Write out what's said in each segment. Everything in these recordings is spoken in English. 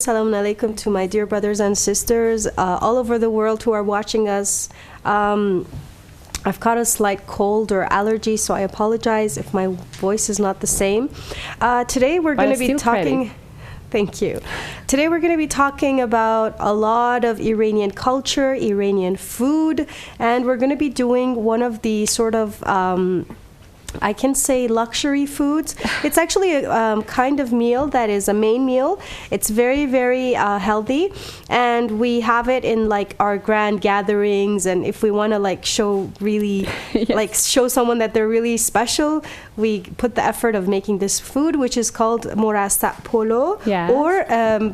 Assalamu alaikum to my dear brothers and sisters all over the world who are watching us. I've got a slight cold or allergy, so I apologize if my voice is not the same. Today we're going to be talking... Thank you. Today we're going to be talking about a lot of Iranian culture, Iranian food, and we're going to be doing one of the sort of... I can say luxury foods. It's actually a kind of meal that is a main meal. It's very, very healthy, and we have it in like our grand gatherings. And if we want to like show really, yes, like show someone that they're really special, we put the effort of making this food, which is called Morasa Polo, yes, or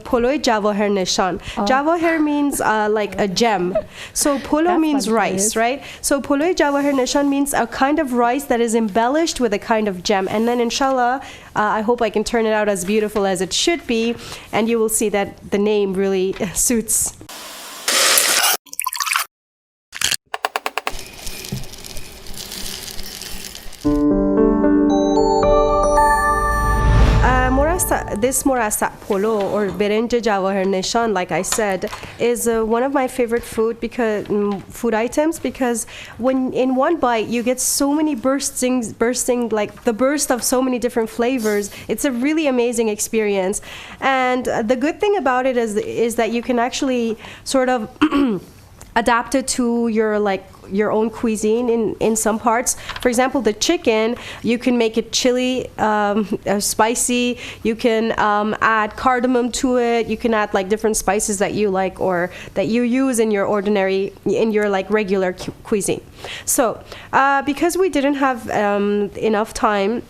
Polo Jawahir Nishan. Oh. Jawahir means like a gem. So Polo means rice, right? So Polo Jawahir Nishan means a kind of rice that is embellished with a kind of gem, and then inshallah I hope I can turn it out as beautiful as it should be, and you will see that the name really suits. This Morasa Polo or Berenje Jawahir Nishan, like I said, is one of my favorite food items, because when in one bite you get so many bursting, like the burst of so many different flavors. It's a really amazing experience, and the good thing about it is that you can actually sort of adapt it to your own cuisine in some parts. For example, the chicken, you can make it chili, spicy. You can add cardamom to it. You can add like different spices that you like or that you use in your like regular cuisine. So because we didn't have enough time,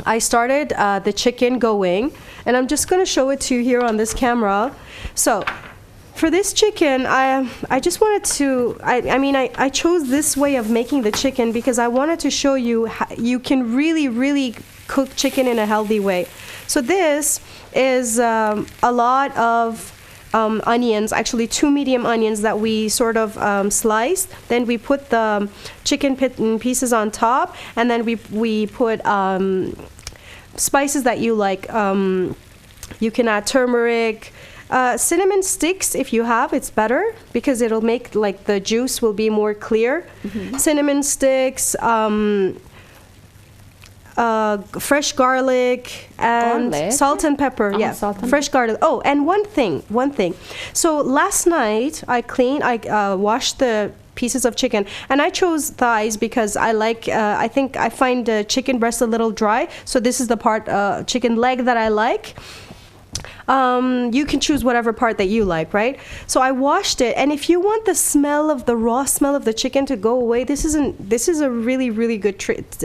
I started the chicken going, and I'm just going to show it to you here on this camera. So for this chicken, I just wanted to, I chose this way of making the chicken because I wanted to show you how you can really, really cook chicken in a healthy way. So this is a lot of onions, actually 2 medium onions that we sort of sliced. Then we put the chicken pieces on top, and then we put spices that you like. You can add turmeric, cinnamon sticks if you have, it's better because it'll make like the juice will be more clear. Mm-hmm. Cinnamon sticks, fresh garlic, and salt and pepper. Yeah, fresh garlic. Oh, and one thing. So last night I washed the pieces of chicken, and I chose thighs because I like I find chicken breast a little dry, so this is the part chicken leg that I like. You can choose whatever part that you like, right? So I washed it, and if you want the raw smell of the chicken to go away, this is a really, really good trick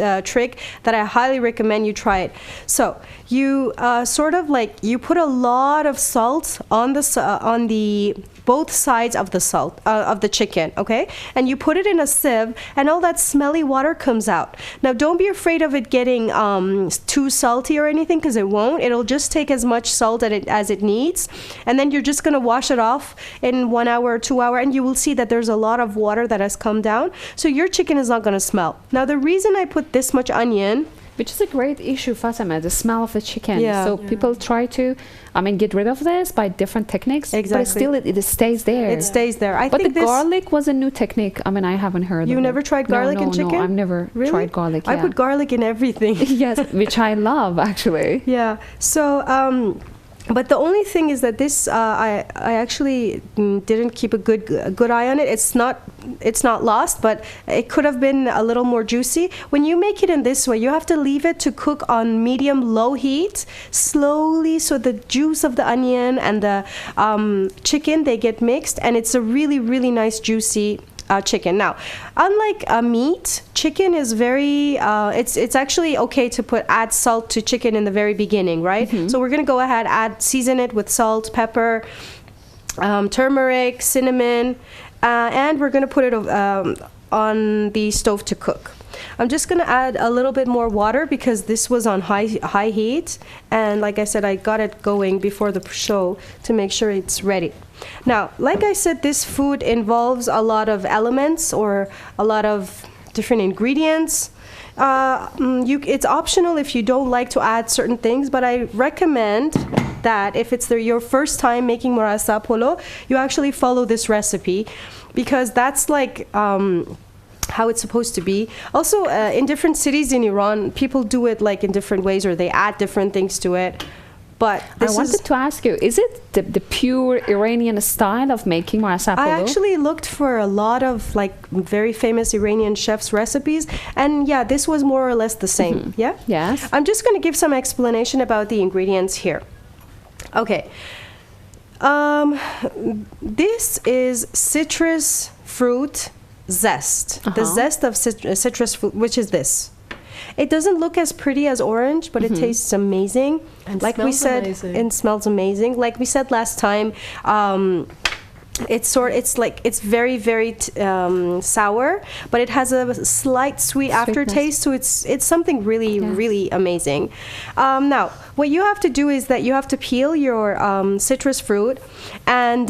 that I highly recommend you try it. So you sort of like you put a lot of salt on the both sides of the chicken, okay? And you put it in a sieve, and all that smelly water comes out. Now, don't be afraid of it getting too salty or anything, because it won't. It'll just take as much salt as it needs, and then you're just going to wash it off in 1 hour or 2 hours, and you will see that there's a lot of water that has come down, so your chicken is not going to smell. Now, the reason I put this much onion, which is a great issue, Fatima, the smell of the chicken. Yeah. So people try to, get rid of this by different techniques. Exactly. But still, it stays there. It stays there. But the garlic was a new technique. I haven't heard of it. You never tried garlic in chicken? No, I've never tried garlic. I put garlic in everything. Yes, which I love, actually. Yeah. So, but the only thing is that this, I actually didn't keep a good eye on it. It's not lost, but it could have been a little more juicy. When you make it in this way, you have to leave it to cook on medium-low heat, slowly, so the juice of the onion and the chicken, they get mixed, and it's a really, really nice, juicy chicken. Now, unlike meat, chicken is very, it's actually okay to add salt to chicken in the very beginning, right? Mm-hmm. So we're going to go ahead, season it with salt, pepper, turmeric, cinnamon, and we're going to put it on the stove to cook. I'm just going to add a little bit more water because this was on high heat, and like I said, I got it going before the show to make sure it's ready. Now, like I said, this food involves a lot of elements or a lot of different ingredients. It's optional if you don't like to add certain things, but I recommend that, if it's your first time making Morasa Polo, you actually follow this recipe, because that's like how it's supposed to be. Also, in different cities in Iran, people do it like in different ways, or they add different things to it. But I wanted to ask you, is it the pure Iranian style of making Morasa Polo? I actually looked for a lot of like very famous Iranian chefs' recipes, and yeah, this was more or less the same. Yeah? Yes. I'm just going to give some explanation about the ingredients here. Okay. This is citrus fruit zest. The zest of citrus fruit, which is this. It doesn't look as pretty as orange, but it tastes amazing. And like we said, it smells amazing. Like we said last time, it's very, very sour, but it has a slight sweet aftertaste. So it's something really, really amazing. Now, what you have to do is that you have to peel your citrus fruit, and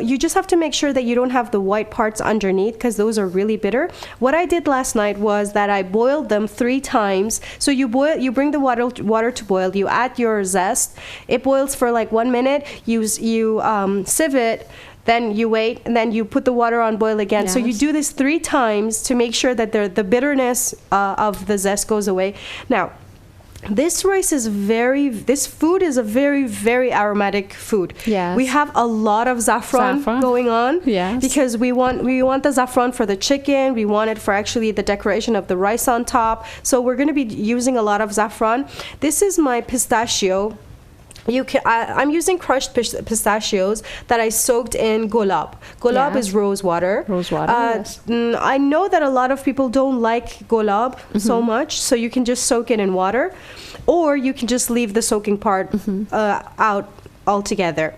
you just have to make sure that you don't have the white parts underneath, because those are really bitter. What I did last night was that I boiled them 3 times. So you bring the water to boil, you add your zest, it boils for like 1 minute, you sieve it, then you wait, and then you put the water on boil again. So you do this 3 times to make sure that the bitterness of the zest goes away. Now, this food is a very, very aromatic food. Yes. We have a lot of saffron going on. Yes. Because we want the saffron for the chicken. We want it for actually the decoration of the rice on top. So we're going to be using a lot of saffron. This is my pistachio. I'm using crushed pistachios that I soaked in gulab. Gulab is rose water. Rose water, yes. I know that a lot of people don't like gulab so much, so you can just soak it in water, or you can just leave the soaking part out altogether.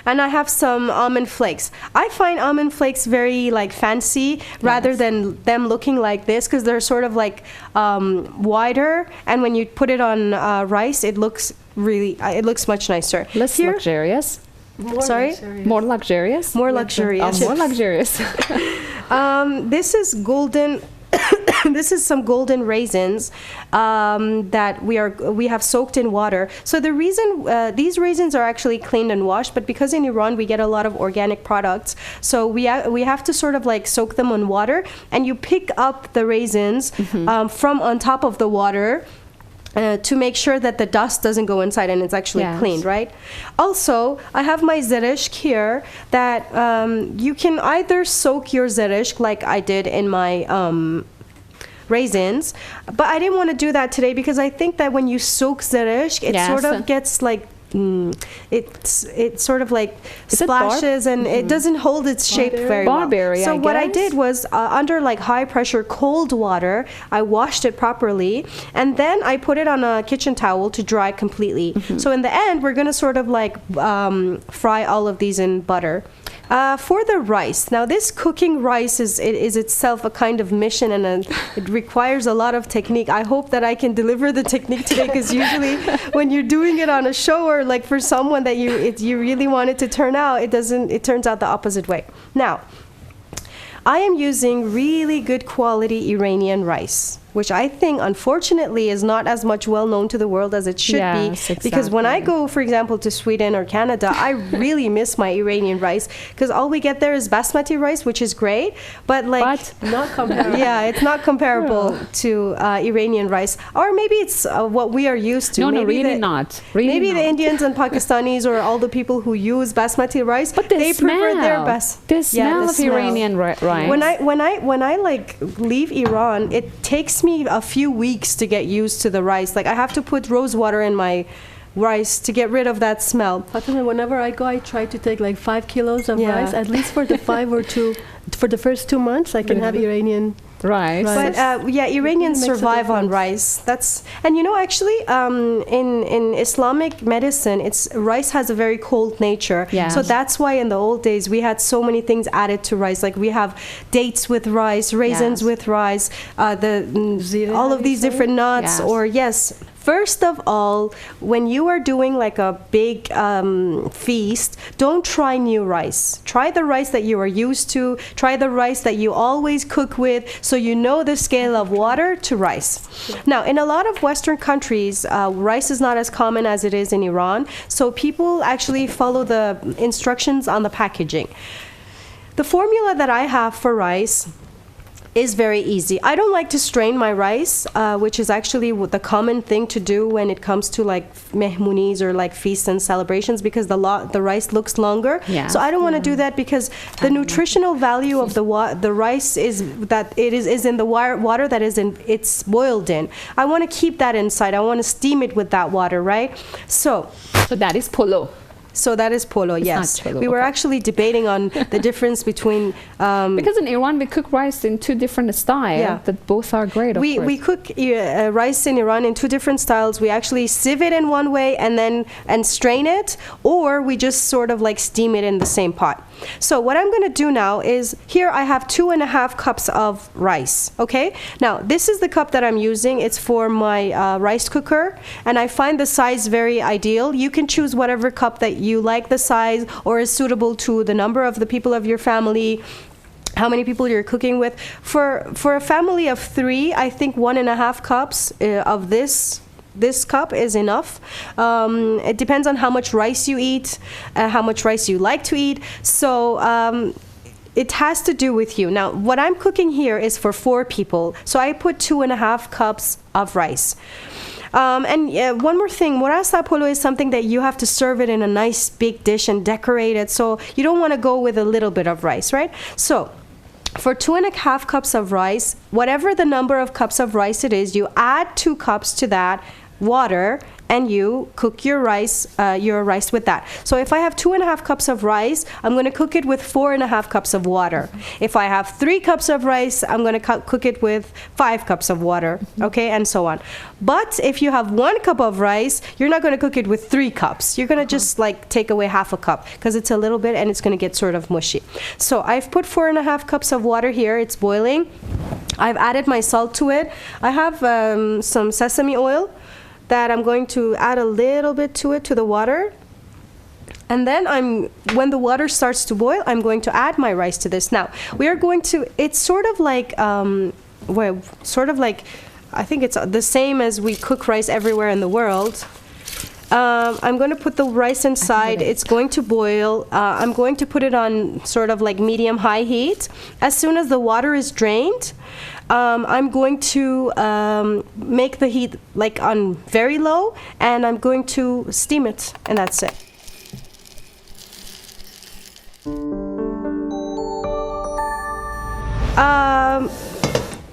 And I have some almond flakes. I find almond flakes very like fancy rather than them looking like this, because they're sort of like wider, and when you put it on rice, it looks much nicer. Less luxurious. More luxurious. More luxurious. More luxurious. This is golden. This is some golden raisins that we have soaked in water. So the reason these raisins are actually cleaned and washed, but because in Iran we get a lot of organic products, so we have to sort of like soak them in water, and you pick up the raisins from on top of the water. To make sure that the dust doesn't go inside and it's actually cleaned, right? Also, I have my zereshk here that you can either soak your zereshk like I did in my raisins, but I didn't want to do that today because I think that when you soak zereshk, it sort of gets like it sort of like splashes and it doesn't hold its shape very well. Barberries, so what I did was under like high pressure cold water, I washed it properly, and then I put it on a kitchen towel to dry completely. So in the end, we're going to sort of like fry all of these in butter. For the rice, now this cooking rice is itself a kind of mission, and it requires a lot of technique. I hope that I can deliver the technique today, because usually when you're doing it on a show or like for someone that you really want it to turn out, it turns out the opposite way. Now, I am using really good quality Iranian rice, which I think, unfortunately, is not as much well known to the world as it should be. Because when I go, for example, to Sweden or Canada, I really miss my Iranian rice, because all we get there is basmati rice, which is great, but not comparable. Yeah, it's not comparable to Iranian rice, or maybe it's what we are used to. No, really not. Maybe the Indians and Pakistanis or all the people who use basmati rice, but they prefer their the smell of Iranian rice. When I like leave Iran, it takes me a few weeks to get used to the rice. Like I have to put rose water in my rice to get rid of that smell. Fatima, whenever I go, I try to take like 5 kilos of rice, at least for the for the first 2 months. I can have Iranian rice. But Iranians survive on rice. And you know, actually, in Islamic medicine, rice has a very cold nature. Yes. So that's why in the old days we had so many things added to rice. Like we have dates with rice, raisins with rice, all of these different nuts, or First of all, when you are doing like a big feast, don't try new rice. Try the rice that you are used to. Try the rice that you always cook with, so you know the scale of water to rice. Now, in a lot of Western countries, rice is not as common as it is in Iran, so people actually follow the instructions on the packaging. The formula that I have for rice is very easy. I don't like to strain my rice, which is actually the common thing to do when it comes to like mehmunis or like feasts and celebrations, because the rice looks longer. Yeah. So I don't want to do that, because the nutritional value of the rice is that it is in the water that it's boiled in. I want to keep that inside. I want to steam it with that water, right? So that is polo. So that is polo, yes. Cholo, we were actually debating on the difference between... because in Iran, we cook rice in two different styles that both are great, We cook rice in Iran in two different styles. We actually sieve it in one way and strain it, or we just sort of like steam it in the same pot. So what I'm going to do now is, here I have 2.5 cups of rice, okay? Now, this is the cup that I'm using. It's for my rice cooker, and I find the size very ideal. You can choose whatever cup that you like the size, or is suitable to the number of the people of your family, how many people you're cooking with. For a family of 3, I think 1.5 cups of this cup is enough. It depends on how much rice you eat, how much rice you like to eat. So it has to do with you. Now, what I'm cooking here is for 4 people. So I put 2.5 cups of rice. And one more thing, Morasa Polo is something that you have to serve it in a nice big dish and decorate it. So you don't want to go with a little bit of rice, right? So for 2.5 cups of rice, whatever the number of cups of rice it is, you add 2 cups to that water, and you cook your rice with that. So if I have 2.5 cups of rice, I'm going to cook it with 4.5 cups of water. If I have 3 cups of rice, I'm going to cook it with 5 cups of water, okay, and so on. But if you have 1 cup of rice, you're not going to cook it with 3 cups. You're going to just like take away half a cup, because it's a little bit and it's going to get sort of mushy. So I've put 4.5 cups of water here. It's boiling. I've added my salt to it. I have some sesame oil that I'm going to add a little bit to it, to the water. And then when the water starts to boil, I'm going to add my rice to this. Now, we are going to, it's sort of like, I think it's the same as we cook rice everywhere in the world. I'm going to put the rice inside. It's going to boil. I'm going to put it on sort of like medium-high heat. As soon as the water is drained, I'm going to make the heat like on very low, and I'm going to steam it, and that's it.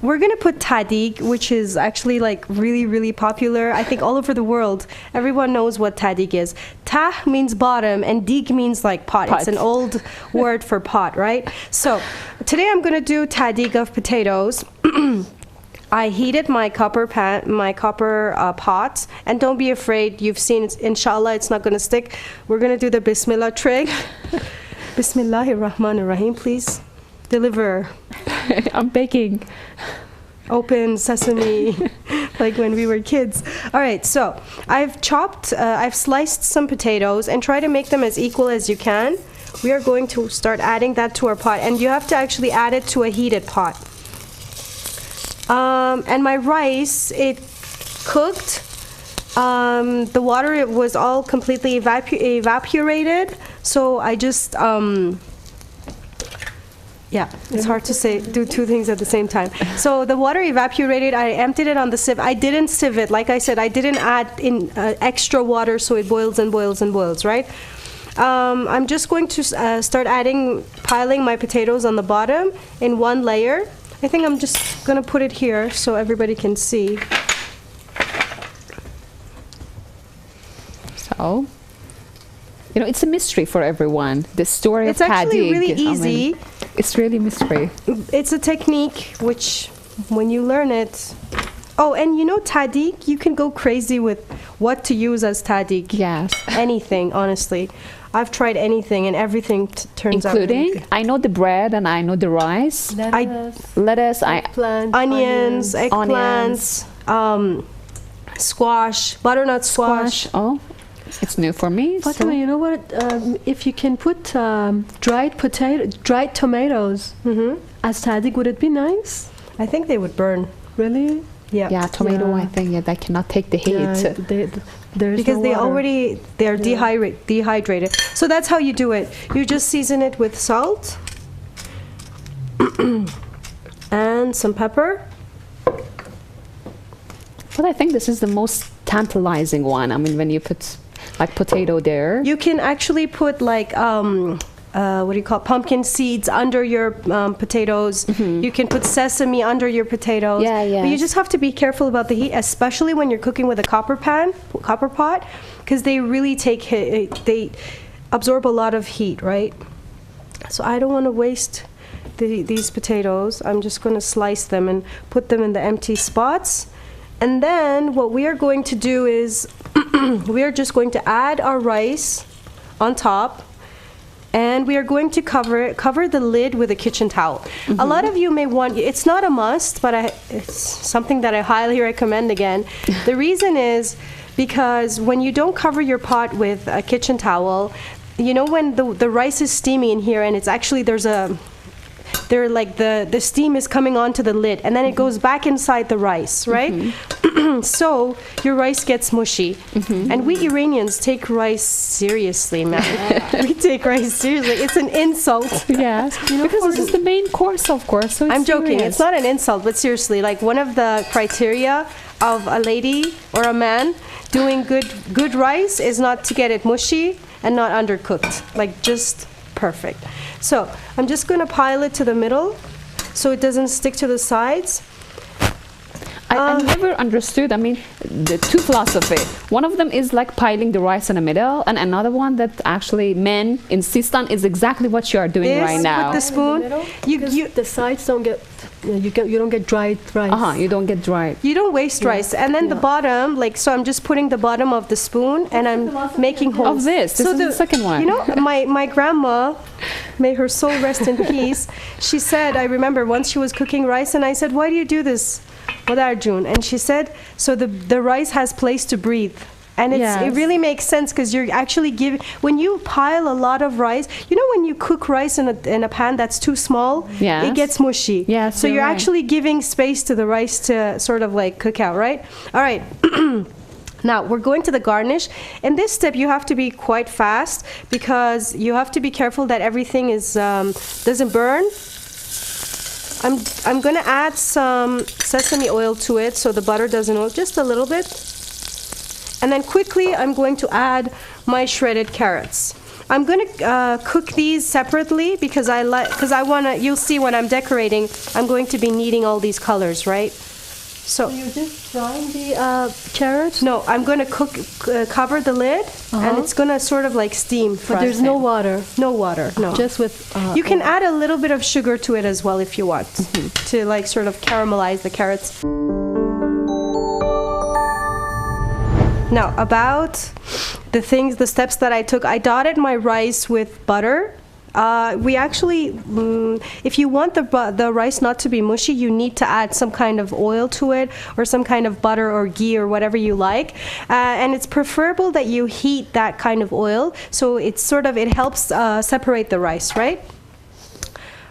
We're going to put tadig, which is actually like really, really popular. I think all over the world, everyone knows what tadig is. Tah means bottom, and dig means like pot. It's an old word for pot, right? So today I'm going to do tadig of potatoes. I heated my copper pot, and don't be afraid. You've seen it. Inshallah, it's not going to stick. We're going to do the Bismillah trick. Bismillahirrahmanirrahim, please. Deliver. I'm baking. Open sesame, like when we were kids. All right, so I've sliced some potatoes, and try to make them as equal as you can. We are going to start adding that to our pot, and you have to actually add it to a heated pot. And my rice, it cooked. The water, it was all completely evaporated, so I just it's hard to do 2 things at the same time. So the water evaporated. I emptied it on the sieve. I didn't sieve it. Like I said, I didn't add in extra water, so it boils and boils and boils, right? I'm just going to start piling my potatoes on the bottom in one layer. I think I'm just going to put it here so everybody can see. So, it's a mystery for everyone. The story of tadig. It's actually really easy. It's really mystery. It's a technique which, when you learn it... Oh, and tadig, you can go crazy with what to use as tadig. Yes. Anything, honestly. I've tried anything, and everything turns out... Including, I know the bread and I know the rice. Lettuce, eggplant, onions, eggplants. squash, butternut squash. Oh, it's new for me. Fatima, So. you know what? If you can put dried tomatoes as tahdig, would it be nice? I think they would burn. Really? Yeah. Yeah, tomato. Yeah. I think they cannot take the heat. Yeah, there's Because no they water. already, they're dehydrated. So that's how you do it. You just season it with salt and some pepper. But I think this is the most tantalizing one. I mean, when you put like potato there. You can actually put like what do you call it? Pumpkin seeds under your potatoes. You can put sesame under your potatoes. Yeah, But you yes. just have to be careful about the heat, especially when you're cooking with a copper pot, because they really they absorb a lot of heat, right? So I don't want to waste these potatoes. I'm just going to slice them and put them in the empty spots. And then what we are going to do is we are just going to add our rice on top. And we are going to cover the lid with a kitchen towel. A lot of you may want, it's not a must, but it's something that I highly recommend again. The reason is because when you don't cover your pot with a kitchen towel, you know when the rice is steamy in here and it's actually the steam is coming onto the lid and then it goes back inside the rice, right? So your rice gets mushy. And we Iranians take rice seriously, man. We take rice seriously. It's an insult. Yes, because this is the main course, of course. So it's I'm joking. serious. It's not an insult, but seriously, like one of the criteria of a lady or a man doing good rice is not to get it mushy and not undercooked. Like just perfect. So I'm just going to pile it to the middle so it doesn't stick to the sides. I never understood. I mean, the two philosophy. One of them is like piling the rice in the middle, and another one that actually men insist on is exactly what you are doing right now. With the spoon, The sides don't get you don't get dried rice. You don't get dry. you don't waste rice, and then the bottom, like so, I'm just putting the bottom of the spoon, and I'm making holes. Of this is the second one. You know, my grandma, may her soul rest in peace. She said, I remember once she was cooking rice, and I said, "Why do you do this, June?" And she said, "So the rice has place to breathe." And it really makes sense because you're actually giving, when you pile a lot of rice, you know when you cook rice in a pan that's too small, it gets mushy. Yes, so you're right. actually giving space to the rice to sort of like cook out, right? All right. Now we're going to the garnish. In this step, you have to be quite fast because you have to be careful that everything is doesn't burn. I'm going to add some sesame oil to it so the butter doesn't oil, just a little bit. And then quickly, I'm going to add my shredded carrots. I'm going to cook these separately because I want to, you'll see when I'm decorating, I'm going to be needing all these colors, right? So you're just frying the carrots? No, I'm going to cover the lid, and it's going to sort of like steam. But there's no water? No water, no. Just with... you can add a little bit of sugar to it as well if you want, to like sort of caramelize the carrots. Now, about the steps that I took, I dotted my rice with butter. We actually, if you want the rice not to be mushy, you need to add some kind of oil to it or some kind of butter or ghee or whatever you like. And it's preferable that you heat that kind of oil so it helps separate the rice, right?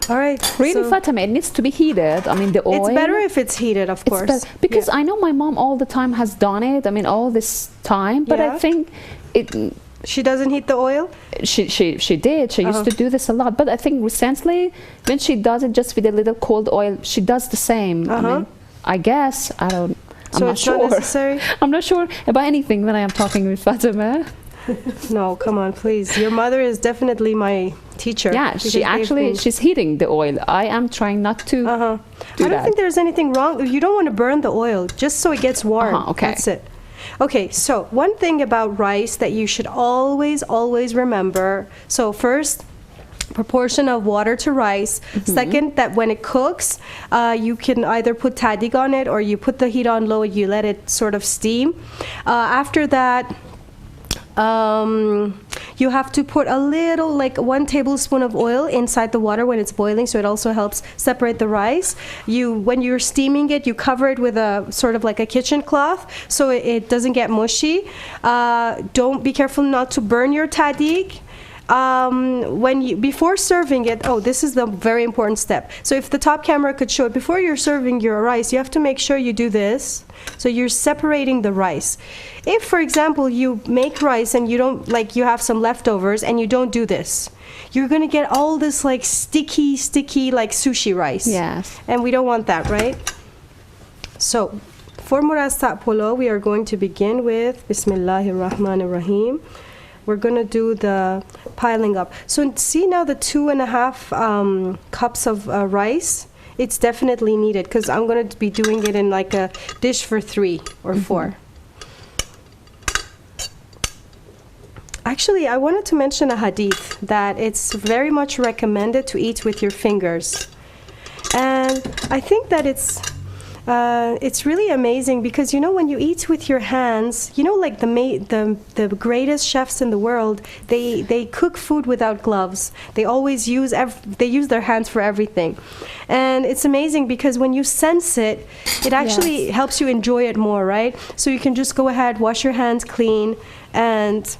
All right. Really, Fatima, it needs to be heated. I mean, the oil. It's better if it's heated, of course. Because I know my mom all the time has done it. I mean, all this time. But I think it... She doesn't heat the oil? She did. She used to do this a lot. But I think recently, when she does it just with a little cold oil, she does the same. I mean, I guess. I'm not sure. Not necessary? I'm not sure about anything when I am talking with Fatima. No, come on, please. Your mother is definitely my teacher. Yeah, she's heating the oil. I am trying not to do that. I don't think there's anything wrong. You don't want to burn the oil, just so it gets warm. Okay. That's it. Okay, so one thing about rice that you should always remember. So first, proportion of water to rice. Second, that when it cooks, you can either put tahdig on it or you put the heat on low and you let it sort of steam. After that, you have to put a little, like 1 tablespoon of oil inside the water when it's boiling, so it also helps separate the rice. When you're steaming it, you cover it with a sort of like a kitchen cloth so it doesn't get mushy. Don't be careful not to burn your tahdig. Before serving it, this is the very important step. So if the top camera could show it, before you're serving your rice, you have to make sure you do this. So you're separating the rice. If, for example, you make rice and you don't, like, you have some leftovers and you don't do this, you're going to get all this like sticky, like sushi rice. Yes. And we don't want that, right? So for Morasa Polo, we are going to begin with Bismillahir Rahmanir Rahim. We're going to do the piling up. So see now the 2.5 cups of rice, it's definitely needed because I'm going to be doing it in like a dish for 3 or 4. Actually, I wanted to mention a hadith that it's very much recommended to eat with your fingers. And I think that it's really amazing because, you know, when you eat with your hands, you know, like the greatest chefs in the world, they cook food without gloves. They always use their hands for everything. And it's amazing because when you sense it, it actually helps you enjoy it more, right? So you can just go ahead, wash your hands clean, and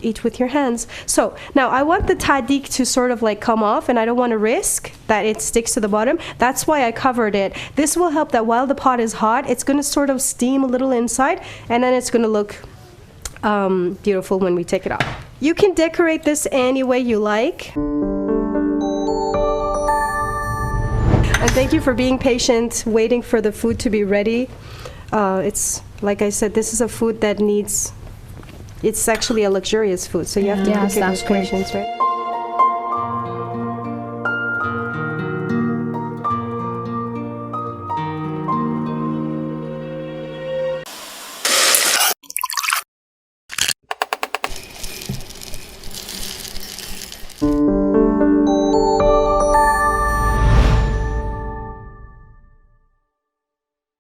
eat with your hands. So now I want the tahdig to sort of like come off, and I don't want to risk that it sticks to the bottom. That's why I covered it. This will help that while the pot is hot, it's going to sort of steam a little inside, and then it's going to look beautiful when we take it out. You can decorate this any way you like. And thank you for being patient, waiting for the food to be ready. It's, like I said, this is a food that needs, it's actually a luxurious food, so you have to cook it with patience, right?